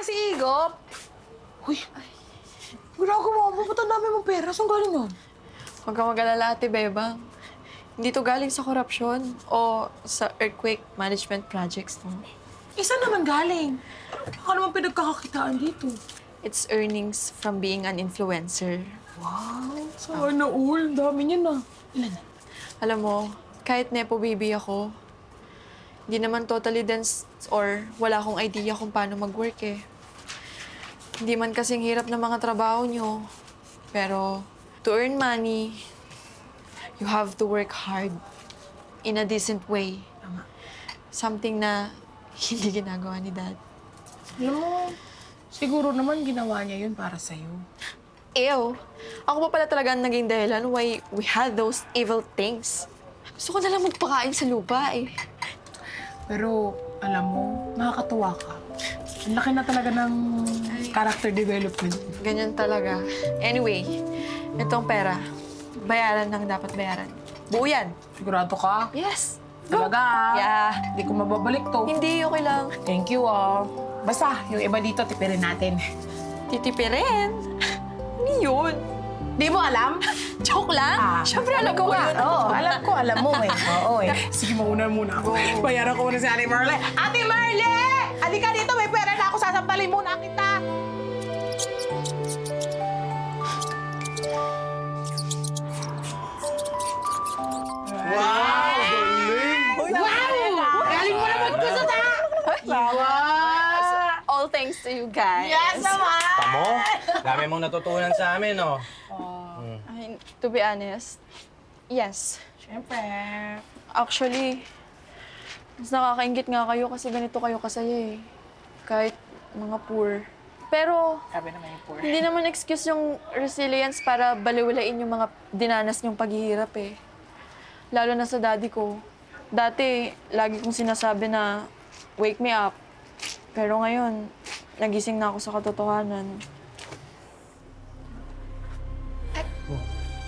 Bebang si Igop! Uy! Ginagawa mo, ba't ang dami mong pera? Saan galing yun? Huwag kang mag-alala, Ate Bebang. Hindi to galing sa korupsyon o sa earthquake management projects, no? Eh, saan naman galing? Baka naman pinagkakakitaan dito. It's earnings from being an influencer. Wow! Sana all. Ang dami niya na. Ilan na? Alam mo, kahit nepo baby ako, hindi naman totally dense or wala akong idea kung paano mag-work eh. Hindi man kasing hirap ng mga trabaho nyo. Pero to earn money, you have to work hard in a decent way. Tama. Something na hindi ginagawa ni Dad. Alam mo, siguro naman ginawa niya yun para sa'yo. Ew! Ako pa pala talaga ang naging dahilan why we had those evil things. Gusto ko na lang magpakain sa lupa eh. Pero, alam mo, nakakatuwa ka. Ang laki na talaga ng character development. Ganyan talaga. Anyway, itong pera, bayaran ng dapat bayaran. Buo yan. Sigurado ka? Yes. Talaga, ah. Yeah. Hindi ko mababalik to. Hindi, okay lang. Thank you, ah. Basta, yung iba dito, tipirin natin. Titipirin. Ano yun? Di mo alam? Joke lang. Siyempre alam ko yun. Oo, alam mo eh. Oo eh. Sige, mauna muna ako. Bayaran ko muna si Ate Marle. Ate Marle! Halika dito, may pera na ako. Sasampalin muna kita. Wow! Galing! Wow! Galing mo naman ko sa ta! All thanks to you guys. Yes naman! Tamo, dami mong natutunan sa amin, no? I, to be honest, yes. Siyempre. Actually, mas nakakaingit nga kayo kasi ganito kayo kasaya eh. Kahit mga poor. Pero, Sabi naman yung poor. hindi naman excuse yung resilience para baliwalain yung mga dinanas niyong paghihirap eh. Lalo na sa daddy ko. Dati, lagi kong sinasabi na, wake me up. Pero ngayon, nagising na ako sa katotohanan. Oh,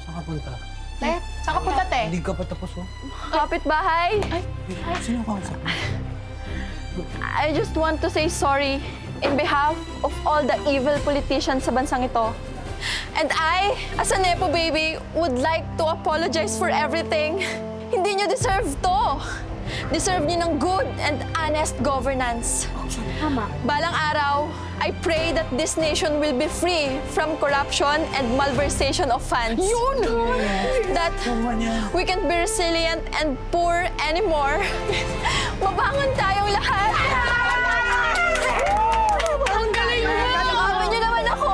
saan ka punta? Te, saan ka punta, te? Hindi ka pa tapos, oh. Kapitbahay! Sino ka usap? I just want to say sorry in behalf of all the evil politicians sa bansang ito. And I, as a Nepo baby, would like to apologize for everything. Hindi niyo deserve to. Deserve niyo ng good and honest governance. Tama. Balang araw, I pray that this nation will be free from corruption and malversation of funds. Yun! That we can be resilient and poor anymore. Mabangon tayong lahat! Ang galing mo! Sabi niyo naman ako!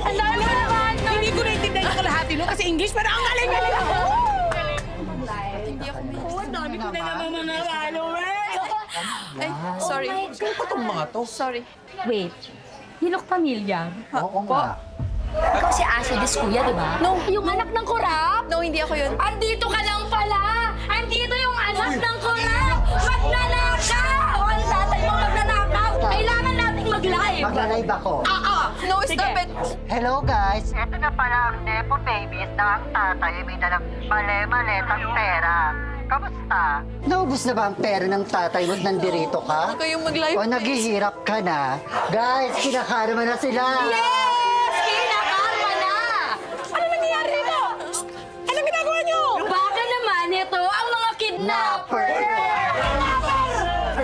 Ang dami mo naman! Hindi ko naintindihan yung kalahati nun kasi English, pero ang galing-galing ako! Hindi ako may... Ang dami ko na nananalo, eh! Ay, sorry. Sino pa itong mga to? Sorry. Wait, Hilok Pamilyar? Oo nga. Ikaw si Asha Discuya, di ba? No. Yung anak ng korap? No, hindi ako yun. Andito ka lang pala! Andito yung anak ng korap! Magnanakaw! Ang tatay mo magnanakaw! Kailangan nating mag-live! Mag-live ako. No, stop it! Hello guys! Ito na pala ang Nepo Babies na ang tatay ay may dalang mali-maletang pera. Kamusta? Naubos na ba ang pera ng tatay mo at nandirito ka? Huwag kayong mag-live, O please. naghihirap ka na? Guys, kinakarma na sila! Yes! Kinakarma na! Ano nangyayari dito? Ano ginagawa niyo? Baka naman ito ang mga kidnapper!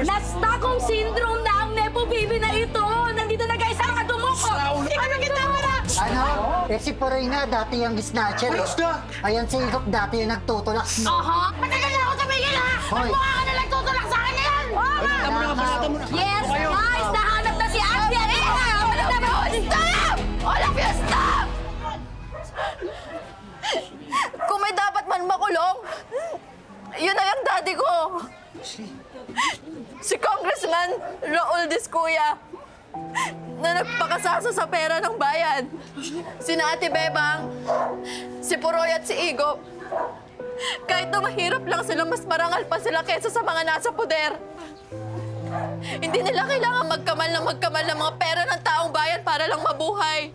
Na-Stockholm Syndrome na ang Nepo Baby na ito! Nandito na guys ang kadumuko! Ano ginagawa na? Ano? Eh si Poroy nga, dati yung snatcher. Ayan si Igop, dati yung nagtutulak. Aha! Matagal na ako tumigil ha! Hoy! Mukha ka na nagtutulak sa akin ngayon! Yes! Guys! Nahanap na si Asya! Wala na ba? Stop! All of you stop! Kung may dapat man makulong, yun na yung daddy ko. Si Congressman Raul Discuya na nagpakasasa sa pera ng bayan. Sina Ate Bebang, si Puroy at si Igop. Kahit na mahirap lang sila, mas marangal pa sila kaysa sa mga nasa poder. Hindi nila kailangan magkamal ng mga pera ng taong bayan para lang mabuhay.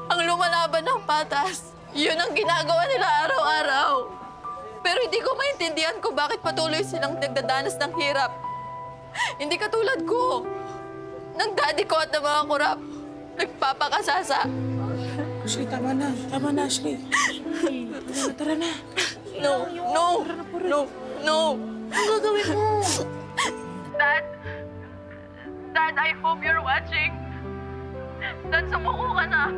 Ang lumalaban ng patas, yun ang ginagawa nila araw-araw. Pero hindi ko maintindihan kung bakit patuloy silang nagdadanas ng hirap. Hindi katulad ko. Ng daddy ko at ng mga kurap. Nagpapakasasa. Ashley, tama na. Tama na, Ashley. Tara na. No, no, no, no. Ano gagawin mo? Dad, I hope you're watching. Dad, sumuko ka na.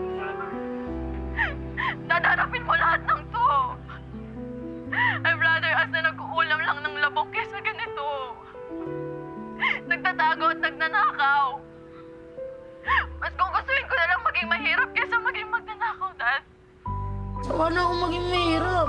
Dad, harapin mo lahat ng to. I'd rather us na nag-uulam lang ng labong kesa ganito. Nagtatago at nagnanakaw. Mas gugustuhin ko na lang maging mahirap kesa maging magnanakaw, Dad. Sawa na akong maging mahirap.